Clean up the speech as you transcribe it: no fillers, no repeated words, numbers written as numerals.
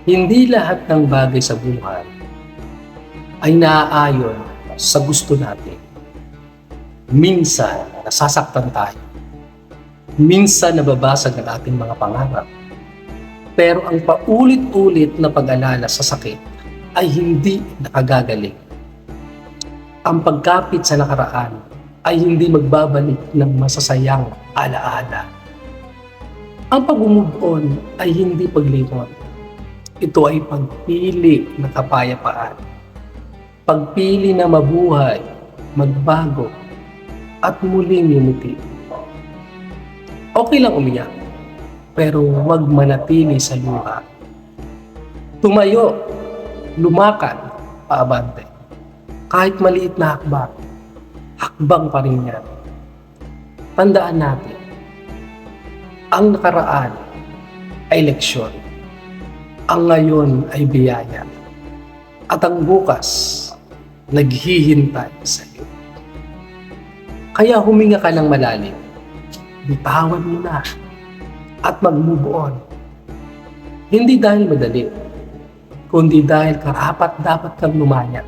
Hindi lahat ng bagay sa buhay ay naaayon sa gusto natin. Minsan, nasasaktan tayo. Minsan, nababasag ang ating mga pangarap. Pero ang paulit-ulit na pag-alala sa sakit ay hindi nakagagaling. Ang pagkapit sa nakaraan ay hindi magbabalik ng masasayang alaala. Ang pag-move on ay hindi paglimot. Ito ay pagpili ng kapayapaan. Pagpili na mabuhay, magbago, at muling yumiti. Okay lang umiyak, pero huwag manatili sa luha. Tumayo, lumakad, paabante. Kahit maliit na hakbang, hakbang pa rin yan. Tandaan natin, ang nakaraan ay leksyon. Ang ngayon ay biyaya. At ang bukas, naghihintay sa iyo. Kaya huminga ka ng malalim. Bitawan mo na at mag-move on. Hindi dahil madali, kundi dahil karapat dapat kang lumaya.